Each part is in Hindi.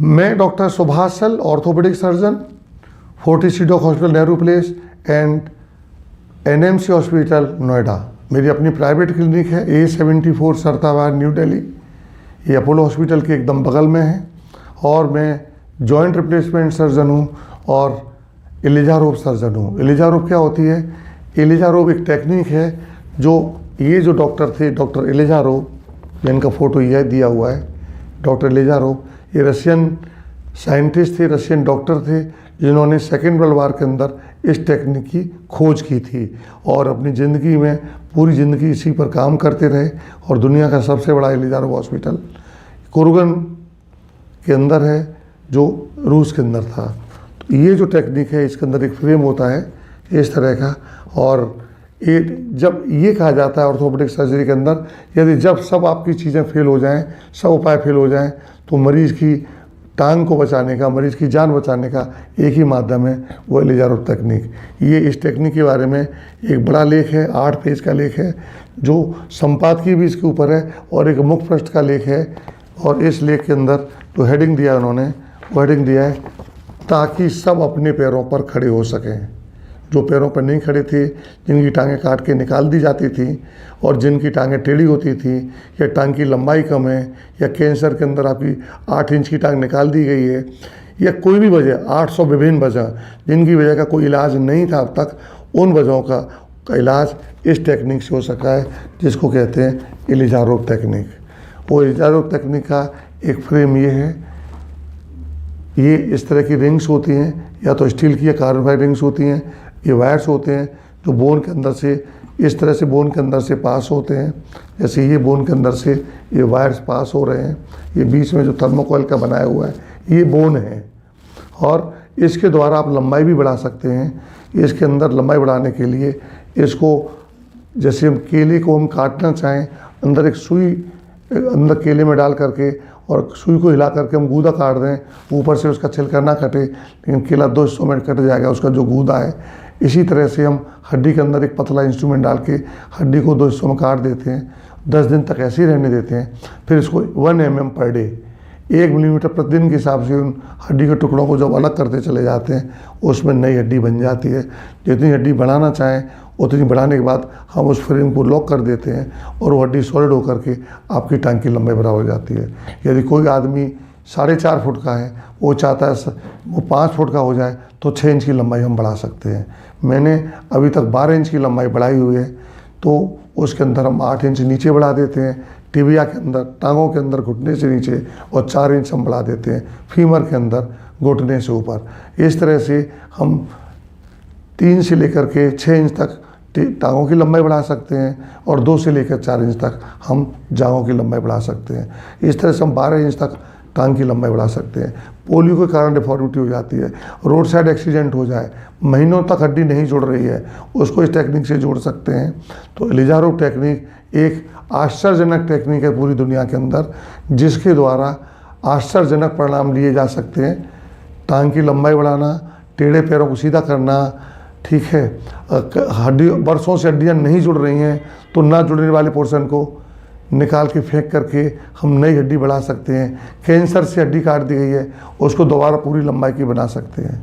मैं doctor Subhash Sal, orthopaedic surgeon, Fortis CDOC hospital Nehru Place and NMC hospital Noida. मेरी अपनी प्राइवेट क्लिनिक है A74 सरताबाद न्यू दिल्ली। ये अपोलो हॉस्पिटल के एकदम बगल में है। और मैं जॉइंट रिप्लेसमेंट सर्जन हूँ और एलिजा रोब सर्जन हूँ। एलिजा रोब क्या होती है? एलिजा रोब एक टेक्निक है जो ये जो डॉक्टर थे, डॉक्टर एलिजा रोब, जिनका फ़ोटो यह दिया हुआ है, डॉक्टर एलिजा रोब, ये रशियन साइंटिस्ट थे, रशियन डॉक्टर थे, जिन्होंने सेकेंड वर्ल्ड वार के अंदर इस टेक्निक की खोज की थी और अपनी ज़िंदगी में पूरी ज़िंदगी इसी पर काम करते रहे। और दुनिया का सबसे बड़ा एलिजा रोब हॉस्पिटल कुर्गन के अंदर है, जो रूस के अंदर था। तो ये जो टेक्निक है, इसके अंदर एक फ्रेम होता है इस तरह का, और ये जब ये कहा जाता है ऑर्थोपेडिक सर्जरी के अंदर, यदि जब सब आपकी चीज़ें फेल हो जाएं, सब उपाय फेल हो जाएं, तो मरीज़ की टांग को बचाने का, मरीज़ की जान बचाने का एक ही माध्यम है, वो एलिजा रोब टेक्निक। ये इस टेक्निक के बारे में एक बड़ा लेख है, 8 पेज का लेख है, जो संपादकीय भी इसके ऊपर है, और एक मुख्य पृष्ठ का लेख है। और इस लेख के अंदर जो हेडिंग दिया उन्होंने, वो हेडिंग दिया है ताकि सब अपने पैरों पर खड़े हो सकें। जो पैरों पर नहीं खड़े थे, जिनकी टांगें काट के निकाल दी जाती थी, और जिनकी टांगें टेढ़ी होती थी, या टांग की लंबाई कम है, या कैंसर के अंदर आपकी 8 इंच की टांग निकाल दी गई है, या कोई भी वजह, 800 विभिन्न वजह, जिनकी वजह का कोई इलाज नहीं था अब तक, उन वजहों का इलाज इस टेक्निक से हो सका है, जिसको कहते हैं एलिजा रोब टेक्निक। वो एलिजा रोब टेक्निक का एक फ्रेम ये है, ये इस तरह की रिंग्स होती हैं, या तो स्टील की या कार्बन रिंग्स होती हैं। ये वायर्स होते हैं जो बोन के अंदर से, इस तरह से बोन के अंदर से पास होते हैं, जैसे ये बोन के अंदर से ये वायर्स पास हो रहे हैं। ये बीच में जो थर्मोकोइल का बनाया हुआ है, ये बोन है, और इसके द्वारा आप लंबाई भी बढ़ा सकते हैं। इसके अंदर लंबाई बढ़ाने के लिए इसको, जैसे हम केले को हम काटना चाहें, अंदर एक सुई अंदर केले में डाल करके और सुई को हिला करके हम गूदा काट दें, ऊपर से उसका छिलका ना कटे, लेकिन केला 2 हिस्सों में कट जाएगा उसका जो गूदा है। इसी तरह से हम हड्डी के अंदर एक पतला इंस्ट्रूमेंट डाल के हड्डी को 2 हिस्सों में काट देते हैं, 10 दिन तक ऐसे ही रहने देते हैं। फिर इसको 1 mm पर डे, 1 मिलीमीटर प्रतिदिन के हिसाब से उन हड्डी के टुकड़ों को जब अलग करते चले जाते हैं, उसमें नई हड्डी बन जाती है। जितनी हड्डी बढ़ाना चाहें उतनी बढ़ाने के बाद हम उस फ्रेम को लॉक कर देते हैं, और वो हड्डी सॉलिड होकर के आपकी टांग की लंबाई बराबर हो जाती है। यदि कोई आदमी 4.5 फुट का है, वो चाहता है वो 5 फुट का हो जाए, तो 6 इंच की लंबाई हम बढ़ा सकते हैं। मैंने अभी तक 12 इंच की लंबाई बढ़ाई हुई है, तो उसके अंदर हम 8 इंच नीचे बढ़ा देते हैं, टिबिया के अंदर, टांगों के अंदर घुटने से नीचे, और 4 इंच हम बढ़ा देते हैं फीमर के अंदर घुटने से ऊपर। इस तरह से हम 3 से लेकर के 6 इंच तक टांगों की लंबाई बढ़ा सकते हैं, और 2 से लेकर 4 इंच तक हम जांघों की लंबाई बढ़ा सकते हैं। इस तरह से हम 12 इंच तक टांग की लंबाई बढ़ा सकते हैं। पोलियो के कारण डिफॉर्मिटी हो जाती है, रोड साइड एक्सीडेंट हो जाए, महीनों तक हड्डी नहीं जुड़ रही है, उसको इस टेक्निक से जोड़ सकते हैं। तो एलिजा रोब टेक्निक एक आश्चर्यजनक टेक्निक है पूरी दुनिया के अंदर, जिसके द्वारा आश्चर्यजनक परिणाम लिए जा सकते हैं। टांग की लंबाई बढ़ाना, टेढ़े पैरों को सीधा करना, ठीक है, हड्डी बरसों से हड्डियाँ नहीं जुड़ रही हैं, तो ना जुड़ने वाले पोर्शन को निकाल के फेंक करके हम नई हड्डी बढ़ा सकते हैं। कैंसर से हड्डी काट दी गई है, उसको दोबारा पूरी लंबाई की बना सकते हैं।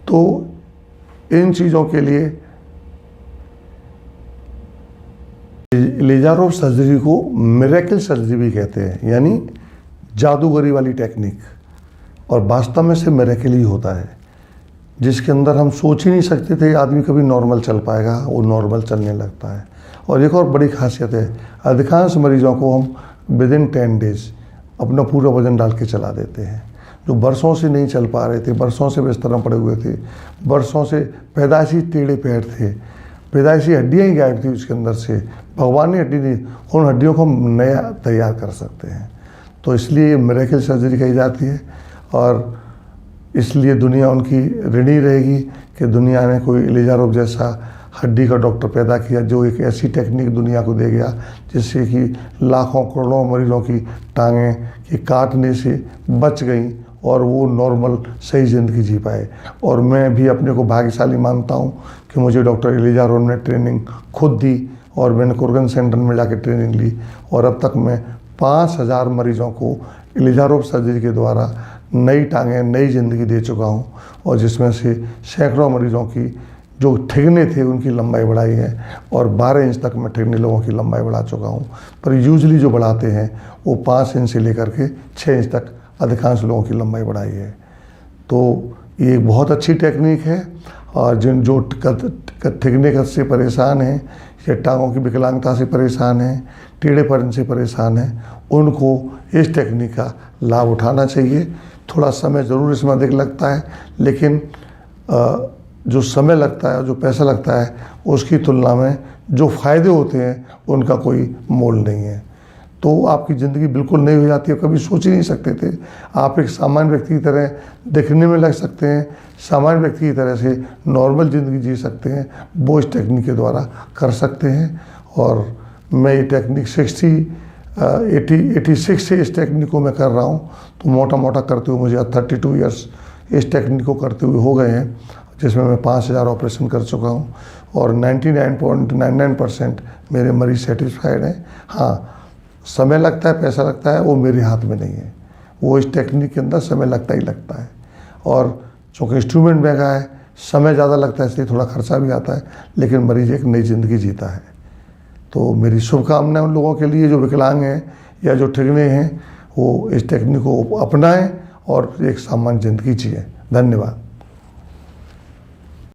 तो इन चीज़ों के लिए एलिजा रोब सर्जरी को मिरेकल सर्जरी भी कहते हैं, यानी जादूगरी वाली टेक्निक। और वास्तव में से मिरेकल ही होता है, जिसके अंदर हम सोच ही नहीं सकते थे आदमी कभी नॉर्मल चल पाएगा, वो नॉर्मल चलने लगता है। और एक और बड़ी खासियत है, अधिकांश मरीजों को हम विदिन 10 डेज अपना पूरा वजन डाल के चला देते हैं। जो बरसों से नहीं चल पा रहे थे, बरसों से बिस्तर में पड़े हुए थे, बरसों से पैदाइशी टेढ़े पैर थे, पैदाइशी हड्डियाँ ही गायब थी उसके अंदर से, भगवान ने हड्डी दी, उन हड्डियों को हम नया तैयार कर सकते हैं। तो इसलिए मिरेकल सर्जरी कही जाती है, और इसलिए दुनिया उनकी ऋणी रहेगी कि दुनिया ने कोई एलिजा रोब जैसा हड्डी का डॉक्टर पैदा किया, जो एक ऐसी टेक्निक दुनिया को दे गया जिससे कि लाखों करोड़ों मरीजों की टांगें के काटने से बच गई, और वो नॉर्मल सही ज़िंदगी जी पाए। और मैं भी अपने को भाग्यशाली मानता हूँ कि मुझे डॉक्टर एलिजा रोब ने ट्रेनिंग खुद दी, और मैंने कुर्गन सेंटर में जाकर ट्रेनिंग ली, और अब तक मैं 5000 मरीजों को एलिजा रोब सर्जरी के द्वारा नई टांगें, नई ज़िंदगी दे चुका हूँ, और जिसमें से सैकड़ों मरीज़ों की जो ठिगने थे उनकी लंबाई बढ़ाई है, और 12 इंच तक मैं ठिगने लोगों की लंबाई बढ़ा चुका हूँ। पर यूजली जो बढ़ाते हैं वो 5 इंच से लेकर के 6 इंच तक अधिकांश लोगों की लंबाई बढ़ाई है। तो ये एक बहुत अच्छी टेक्निक है, और जिन जो ठिगने से परेशान हैं या टांगों की विकलांगता से परेशान हैं, टेढ़ेपन से परेशान हैं, उनको इस टेक्निक का लाभ उठाना चाहिए। थोड़ा समय ज़रूर इसमें अधिक लगता है, लेकिन जो समय लगता है, जो पैसा लगता है, उसकी तुलना में जो फ़ायदे होते हैं उनका कोई मोल नहीं है। तो आपकी ज़िंदगी बिल्कुल नई हो जाती है। कभी सोच ही नहीं सकते थे आप एक सामान्य व्यक्ति की तरह दिखने में लग सकते हैं, सामान्य व्यक्ति की तरह से नॉर्मल ज़िंदगी जी सकते हैं, वो इस टेक्निक के द्वारा कर सकते हैं। और मैं ये टेक्निक 86 से इस टेक्निक को मैं कर रहा हूँ। तो मोटा मोटा करते हुए मुझे 32 ईयर्स इस टेक्निक को करते हुए हो गए हैं, जिसमें मैं 5000 ऑपरेशन कर चुका हूँ, और 99.99% मेरे मरीज़ सेटिस्फाइड हैं। हाँ, समय लगता है, पैसा लगता है, वो मेरे हाथ में नहीं है। वो इस टेक्निक के अंदर समय लगता ही लगता है, और चूँकि इंस्ट्रूमेंट महंगा है, समय ज़्यादा लगता है, इसलिए थोड़ा खर्चा भी आता है, लेकिन मरीज़ एक नई ज़िंदगी जीता है। तो मेरी शुभकामनाएं उन लोगों के लिए जो विकलांग हैं या जो ठिगने हैं, वो इस टेक्निक को अपनाएं और एक सामान्य ज़िंदगी जिएं। धन्यवाद।